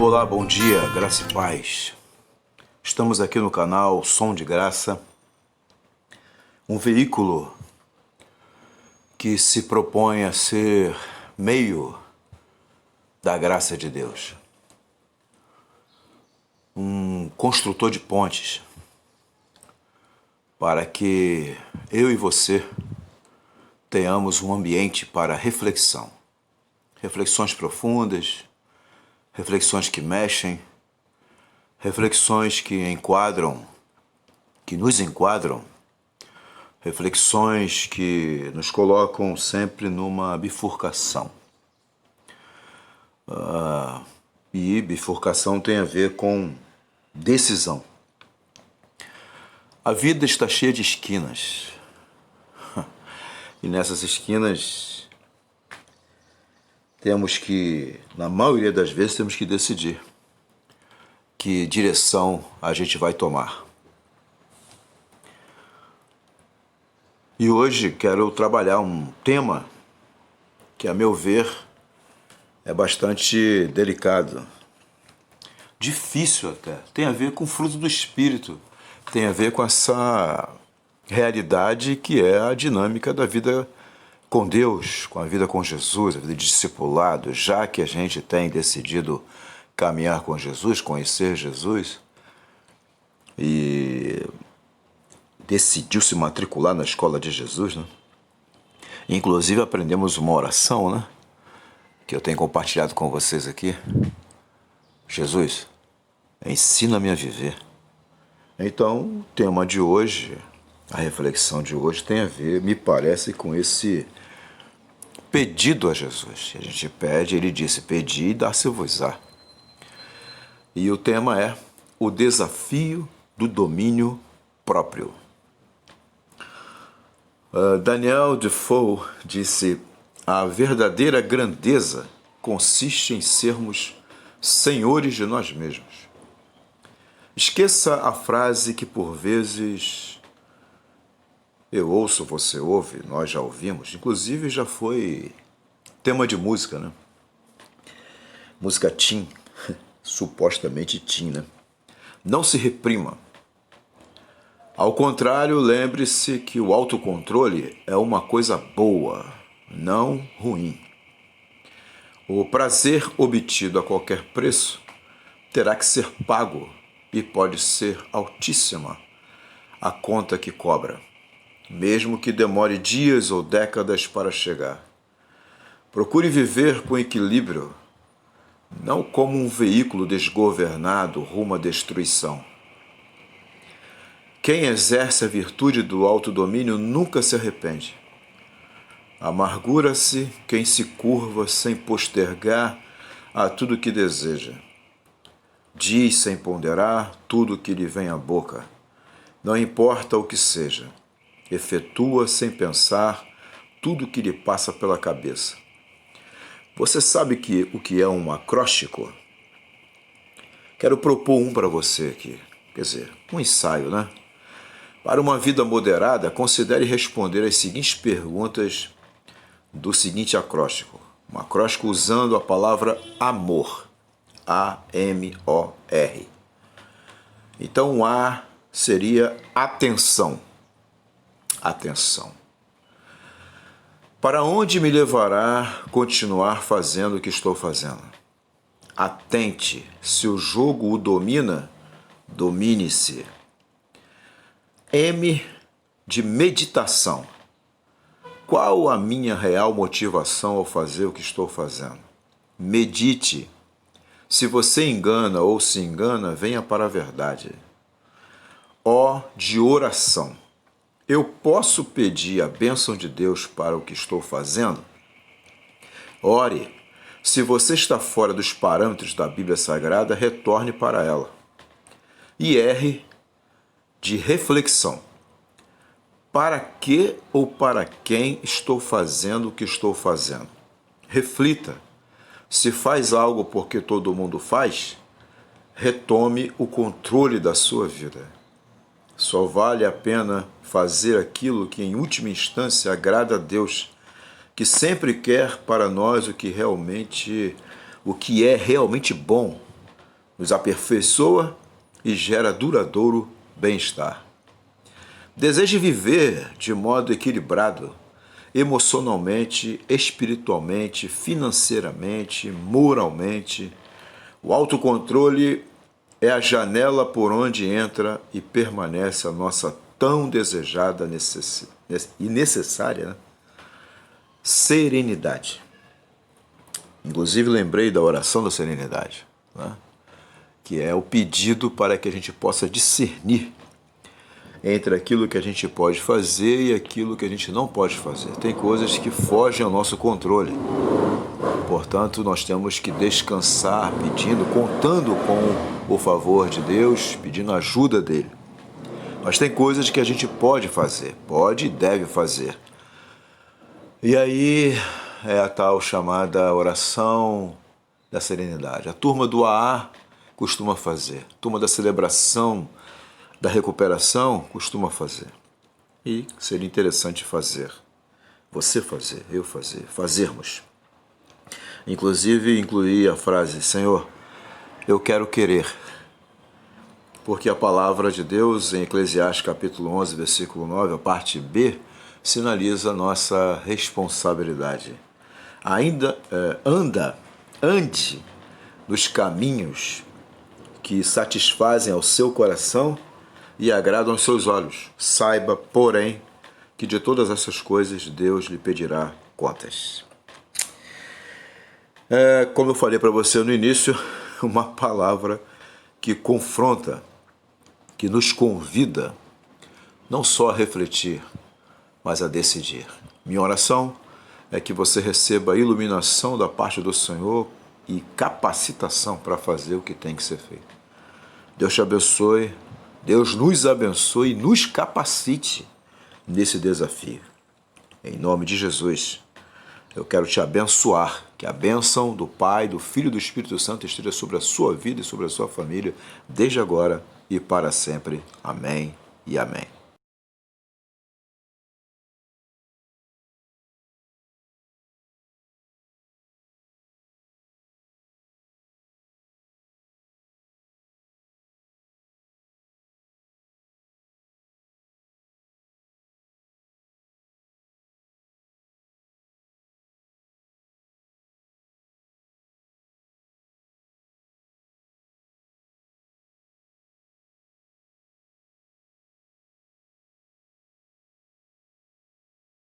Olá, bom dia, graça e paz. Estamos aqui no canal Som de Graça, um veículo que se propõe a ser meio da graça de Deus, um construtor de pontes para que eu e você tenhamos um ambiente para reflexão, reflexões profundas, reflexões que mexem, reflexões que enquadram, que nos enquadram, reflexões que nos colocam sempre numa bifurcação. E bifurcação tem a ver com decisão. A vida está cheia de esquinas. E nessas esquinas temos que, na maioria das vezes, temos que decidir que direção a gente vai tomar. E hoje quero trabalhar um tema que, a meu ver, é bastante delicado, difícil até. Tem a ver com o fruto do Espírito, tem a ver com essa realidade que é a dinâmica da vida com Deus, com a vida com Jesus, a vida de discipulado. Já que a gente tem decidido caminhar com Jesus, conhecer Jesus, e decidiu se matricular na escola de Jesus, né? Inclusive aprendemos uma oração, né? Que eu tenho compartilhado com vocês aqui. Jesus, ensina-me a viver. Então, o tema de hoje, a reflexão de hoje tem a ver, me parece, com esse pedido a Jesus. A gente pede, ele disse, pedi e dá-se-vos-á. E o tema é o desafio do domínio próprio. Daniel Defoe disse, a verdadeira grandeza consiste em sermos senhores de nós mesmos. Esqueça a frase que por vezes eu ouço, você ouve, nós já ouvimos, inclusive já foi tema de música, né? Música teen, supostamente teen, né? Não se reprima. Ao contrário, lembre-se que o autocontrole é uma coisa boa, não ruim. O prazer obtido a qualquer preço terá que ser pago e pode ser altíssima a conta que cobra, mesmo que demore dias ou décadas para chegar. Procure viver com equilíbrio, não como um veículo desgovernado rumo à destruição. Quem exerce a virtude do autodomínio nunca se arrepende. Amargura-se quem se curva sem postergar a tudo que deseja. Diz sem ponderar tudo que lhe vem à boca. Não importa o que seja. Efetua sem pensar tudo que lhe passa pela cabeça. Você sabe o que é um acróstico? Quero propor um para você aqui. Quer dizer, um ensaio, né? Para uma vida moderada, considere responder as seguintes perguntas do seguinte acróstico. Um acróstico usando a palavra amor. A-M-O-R. Então, o A seria atenção. Atenção. Para onde me levará continuar fazendo o que estou fazendo? Atente. Se o jogo o domina, domine-se. M de meditação. Qual a minha real motivação ao fazer o que estou fazendo? Medite. Se você engana ou se engana, venha para a verdade. O de oração. Eu posso pedir a bênção de Deus para o que estou fazendo? Ore. Se você está fora dos parâmetros da Bíblia Sagrada, retorne para ela. E R de reflexão. Para que ou para quem estou fazendo o que estou fazendo? Reflita. Se faz algo porque todo mundo faz, retome o controle da sua vida. Só vale a pena fazer aquilo que em última instância agrada a Deus, que sempre quer para nós o que é realmente bom, nos aperfeiçoa e gera duradouro bem-estar. Deseje viver de modo equilibrado, emocionalmente, espiritualmente, financeiramente, moralmente. O autocontrole é a janela por onde entra e permanece a nossa tão desejada e necessária, né? Serenidade. Inclusive lembrei da oração da serenidade, né? Que é o pedido para que a gente possa discernir entre aquilo que a gente pode fazer e aquilo que a gente não pode fazer. Tem coisas que fogem ao nosso controle. Portanto, nós temos que descansar pedindo, contando com o favor de Deus, pedindo a ajuda dele. Mas tem coisas que a gente pode fazer, pode e deve fazer. E aí é a tal chamada oração da serenidade. A turma do AA costuma fazer, a turma da celebração, da recuperação costuma fazer. E seria interessante fazer. Você fazer, eu fazer, fazermos. Inclusive, incluir a frase: Senhor, eu quero querer. Porque a palavra de Deus, em Eclesiastes capítulo 11, versículo 9, a parte B, sinaliza a nossa responsabilidade. Ande nos caminhos que satisfazem ao seu coração e agradam aos seus olhos. Saiba, porém, que de todas essas coisas Deus lhe pedirá contas. Como eu falei para você no início, uma palavra que confronta, que nos convida não só a refletir, mas a decidir. Minha oração é que você receba a iluminação da parte do Senhor e capacitação para fazer o que tem que ser feito. Deus te abençoe, Deus nos abençoe e nos capacite nesse desafio. Em nome de Jesus, eu quero te abençoar, que a bênção do Pai, do Filho e do Espírito Santo esteja sobre a sua vida e sobre a sua família, desde agora e para sempre. Amém e amém.